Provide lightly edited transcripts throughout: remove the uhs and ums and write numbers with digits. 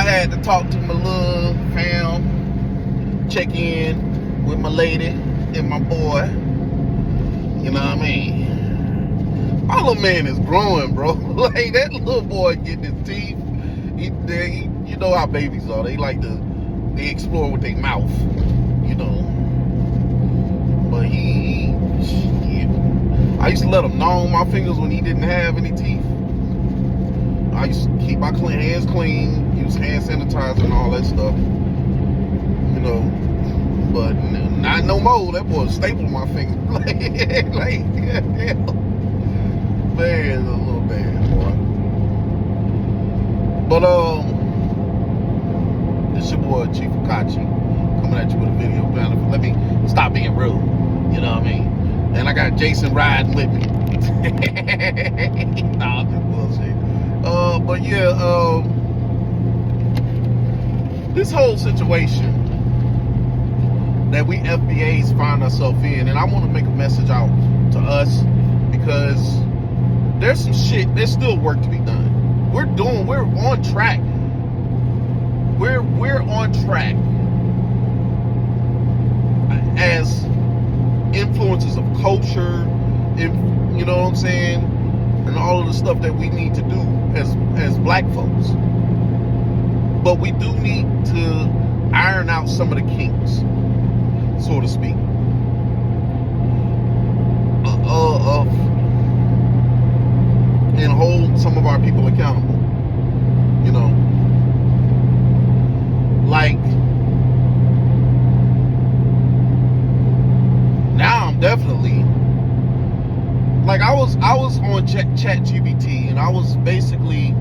had to talk to my little fam, check in with my lady and my boy. You know what I mean? My little man is growing, bro. Like, that little boy getting his teeth. He, you know how babies are. They like to, they explore with their mouth, you know. But I used to let him gnaw on my fingers when he didn't have any teeth. I used to keep my hands clean, use hand sanitizer and all that stuff, you know. But not no more. That boy stapled my finger. like, man, a little bad, boy. But this your boy Chief Akachi coming at you with a video. Let me stop being rude. You know what I mean? And I got Jason riding with me. Nah, I'm just bullshit. But yeah, this whole situation that we FBAs find ourselves in, and I want to make a message out to us because there's some shit. There's still work to be done. We're on track. We're on track as influences of culture, you know what I'm saying, and all of the stuff that we need to do as black folks. But we do need to iron out some of the kinks, so to speak, and hold some of our people accountable. You know, like now I'm definitely like I was on ChatGPT and I was basically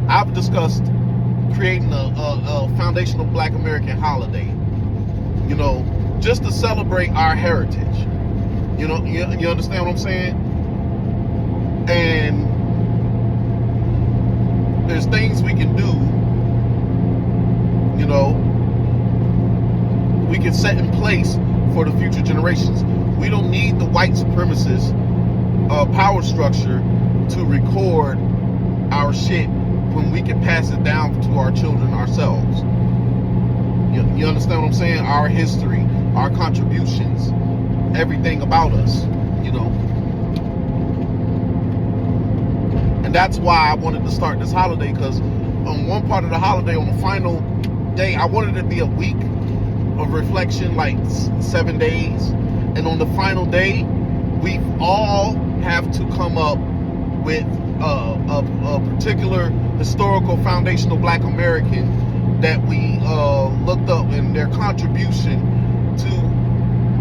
I've discussed creating a foundational Black American holiday, you know, just to celebrate our heritage. You know, you understand what I'm saying? And there's things we can do, you know, we can set in place for the future generations. We don't need the white supremacist power structure to record our shit when we can pass it down to our children ourselves. You understand what I'm saying? Our history, our contributions, everything about us, you know. And that's why I wanted to start this holiday, because on one part of the holiday, on the final day, I wanted it to be a week of reflection, like 7 days. And on the final day, we all have to come up with a particular historical foundational Black American that we looked up, and their contribution to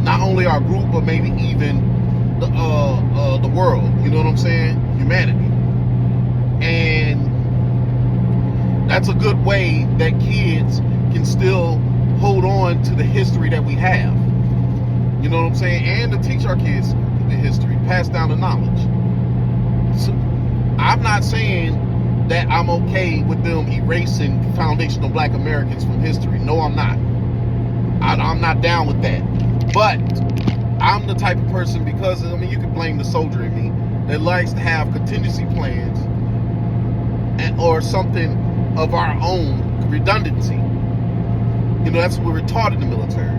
not only our group but maybe even the world. You know what I'm saying? Humanity. And that's a good way that kids can still hold on to the history that we have. You know what I'm saying? And to teach our kids the history, pass down the knowledge. So, I'm not saying that I'm okay with them erasing foundational Black Americans from history. No, I'm not. I'm not down with that. But I'm the type of person, because, I mean, you can blame the soldier in me, that likes to have contingency plans or something of our own, redundancy. You know, that's what we're taught in the military.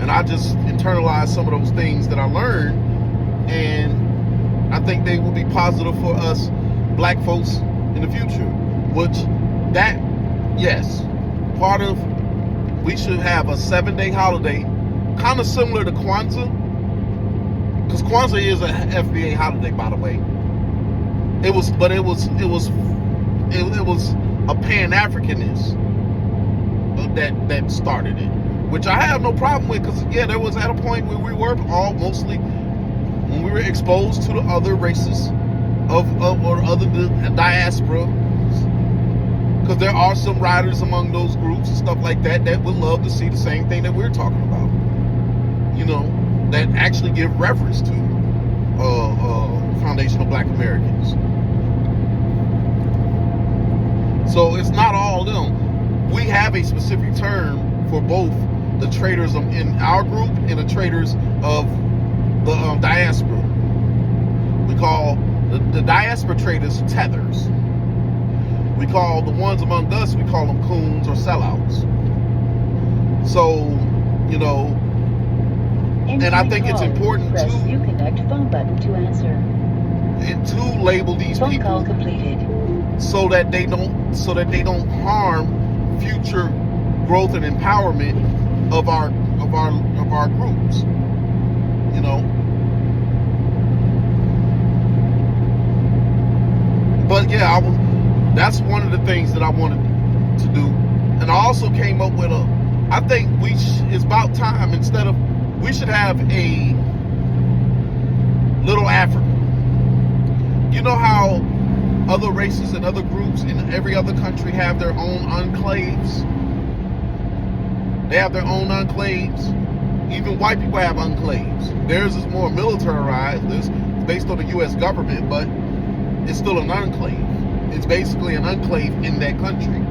And I just internalized some of those things that I learned, and I think they will be positive for us black folks in the future. Which, that, yes, part of, we should have a 7-day holiday, kind of similar to Kwanzaa, because Kwanzaa is a FBA holiday, by the way. It was a Pan-Africanist that started it, which I have no problem with, because yeah, there was at a point where we were all mostly, when we were exposed to the other races or other diaspora, because there are some riders among those groups and stuff like that would love to see the same thing that we're talking about, you know, that actually give reference to foundational Black Americans. So it's not all them. We have a specific term for both the traders in our group and the traders of the diaspora. We call the diaspora traders tethers. We call the ones among us, we call them coons or sellouts. So, you know, and I think it's important press new connect phone button to answer. To label these phone people call completed. so that they don't harm future growth and empowerment of our groups. You know. But yeah, that's one of the things that I wanted to do. And I also came up with I think it's about time, we should have a little Africa. You know how other races and other groups in every other country have their own enclaves? They have their own enclaves. Even white people have enclaves. Theirs is more militarized. It's based on the U.S. government, but it's still an enclave. It's basically an enclave in that country.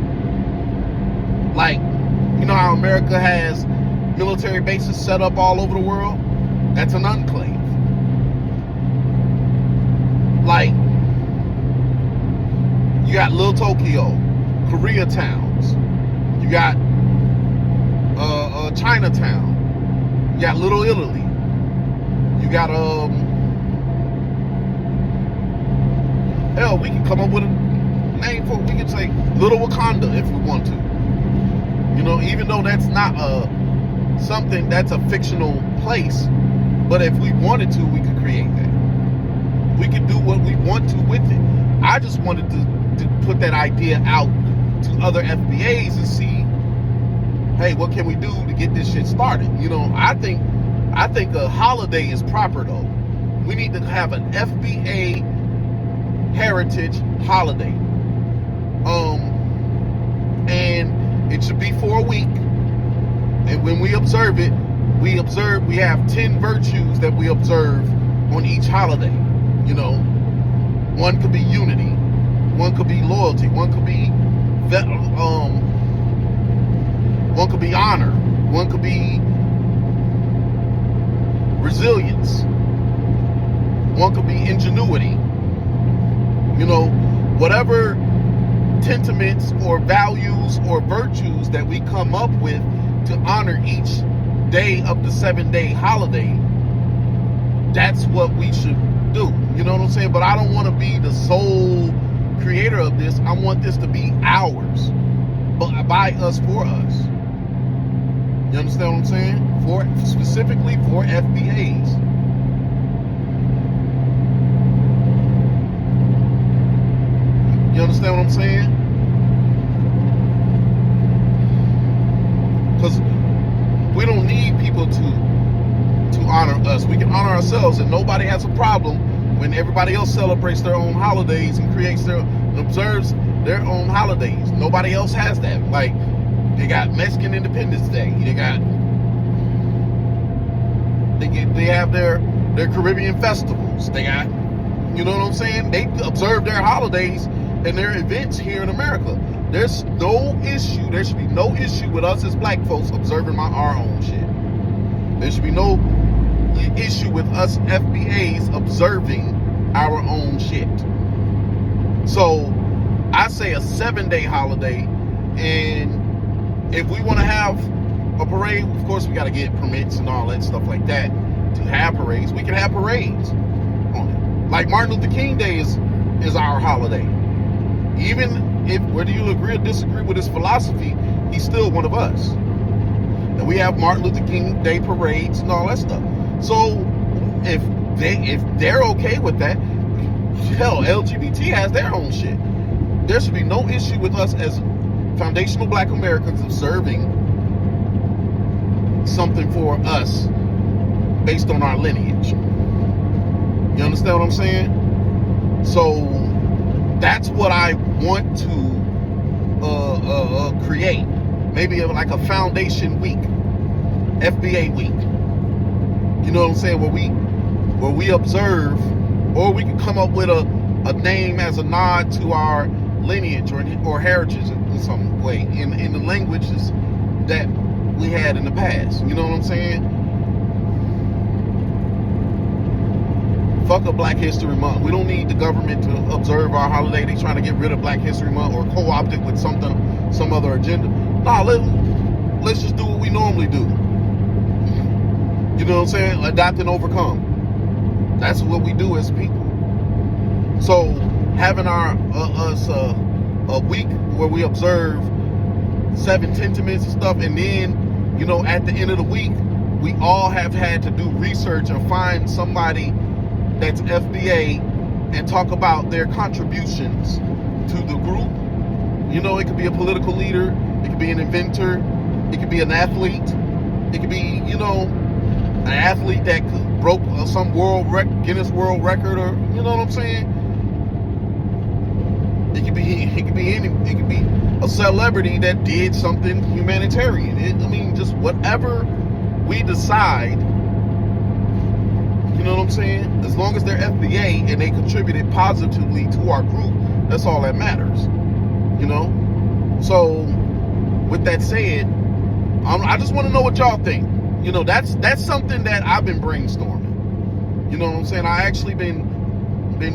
Like, you know how America has military bases set up all over the world? That's an enclave. Like, you got Little Tokyo, Koreatowns, you got Chinatown, you got Little Italy, you got hell, we can come up with a name for it. We can say Little Wakanda if we want to. You know, even though that's not something that's a fictional place, but if we wanted to, we could create that. We could do what we want to with it. I just wanted to put that idea out to other FBAs and see, hey, what can we do to get this shit started? You know, I think a holiday is proper though. We need to have an FBA heritage holiday. And it should be for a week. And when we observe it, we have 10 virtues that we observe on each holiday. You know, one could be unity, one could be loyalty, one could be honor, one could be resilience, one could be ingenuity. You know, whatever sentiments or values or virtues that we come up with to honor each day of the 7-day holiday, that's what we should do. You know what I'm saying? But I don't want to be the sole creator of this. I want this to be ours, but by us, for us. You understand what I'm saying? Specifically for FBAs. You understand what I'm saying? Because we don't need people to honor us. We can honor ourselves, and nobody has a problem when everybody else celebrates their own holidays and observes their own holidays. Nobody else has that. Like, they got Mexican Independence Day. They have their Caribbean festivals. They got, you know what I'm saying? They observe their holidays and their events here in America. There's no issue. There should be no issue with us as black folks observing our own shit. There should be no issue with us FBAs observing our own shit. So I say a 7-day holiday, and if we want to have a parade, of course we got to get permits and all that stuff like that to have parades. We can have parades on it. Like Martin Luther King Day is our holiday. Even if, whether you agree or disagree with his philosophy, he's still one of us. And we have Martin Luther King Day parades and all that stuff. So if they're okay with that, hell, LGBT has their own shit. There should be no issue with us as foundational black Americans observing something for us based on our lineage. You understand what I'm saying? So that's what I want to create. Maybe like a foundation week, FBA week. You know what I'm saying? Where we observe, or we can come up with a name as a nod to our lineage or heritage in some way, in the languages that we had in the past. You know what I'm saying? Fuck a Black History Month. We don't need the government to observe our holiday. They trying to get rid of Black History Month or co-opt it with some other agenda. Nah, let's just do what we normally do. You know what I'm saying? Adapt and overcome. That's what we do as people. So having a week where we observe 7 sentiments and stuff, and then, you know, at the end of the week, we all have had to do research and find somebody that's FBA and talk about their contributions to the group. You know, it could be a political leader, it could be an inventor, it could be an athlete, it could be, you know, an athlete that broke some Guinness World Record, or, you know what I'm saying? It could be a celebrity that did something humanitarian. I mean, just whatever we decide. You know what I'm saying? As long as they're FBA and they contributed positively to our group, that's all that matters. You know? So, with that said, I just want to know what y'all think. You know, that's something that I've been brainstorming. You know what I'm saying? I actually been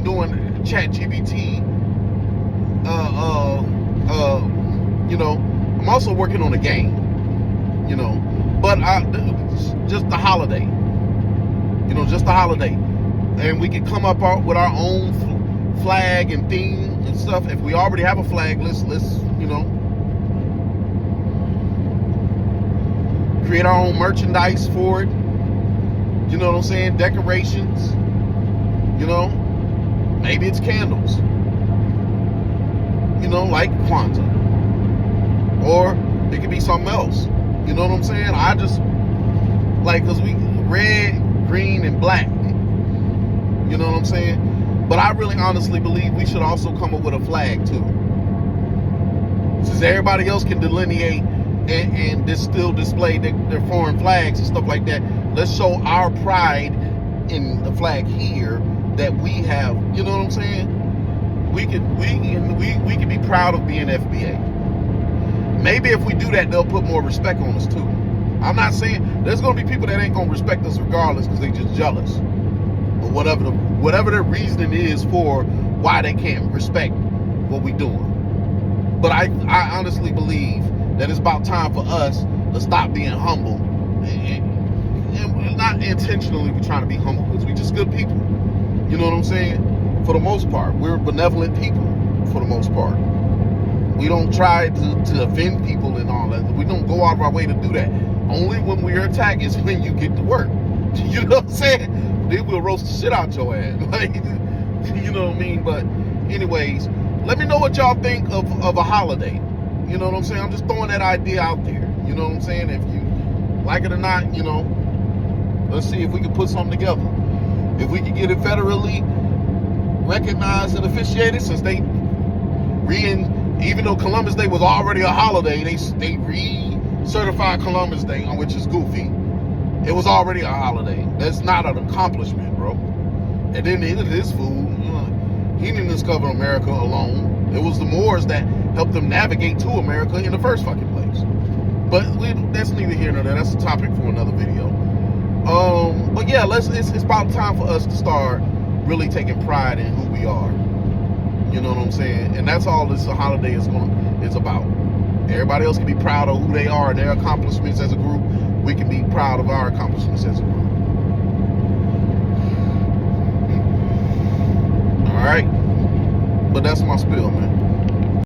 doing chat GPT. You know, I'm also working on a game. You know, but just the holiday. You know, just the holiday. And we can come up with our own flag and theme and stuff. If we already have a flag, let's you know, create our own merchandise for it. You know what I'm saying? Decorations. You know, maybe it's candles. You know, like Kwanzaa. Or it could be something else. You know what I'm saying? I just, like, because we red, green, and black. You know what I'm saying? But I really honestly believe we should also come up with a flag, too. Since everybody else can delineate and still display their foreign flags and stuff like that, let's show our pride in the flag here that we have. You know what I'm saying? We could be proud of being FBA. Maybe if we do that, they'll put more respect on us too. I'm not saying there's gonna be people that ain't gonna respect us regardless because they just jealous, or whatever their reasoning is for why they can't respect what we doing. But I honestly believe that it's about time for us to stop being humble and not intentionally trying to be humble, because we just good people. You know what I'm saying? For the most part, we're benevolent people. For the most part, we don't try to offend people and all that. We don't go out of our way to do that. Only when we're attacked is when you get to work. You know what I'm saying? Then we'll roast the shit out your ass. Like, you know what I mean? But anyways, let me know what y'all think of a holiday. You know what I'm saying? I'm just throwing that idea out there. You know what I'm saying? If you like it or not, you know, let's see if we can put something together. If we can get it federally recognized and officiated, since they even though Columbus Day was already a holiday, they re-certified Columbus Day, which is goofy. It was already a holiday. That's not an accomplishment, bro. And then this fool, you know, he didn't discover America alone. It was the Moors that helped them navigate to America in the first fucking place. But that's neither here nor there. That's a topic for another video. But yeah, it's about time for us to start really taking pride in who we are. You know what I'm saying? And that's all this holiday is about. Everybody else can be proud of who they are and their accomplishments as a group. We can be proud of our accomplishments as a group. All right, but that's my spiel, man.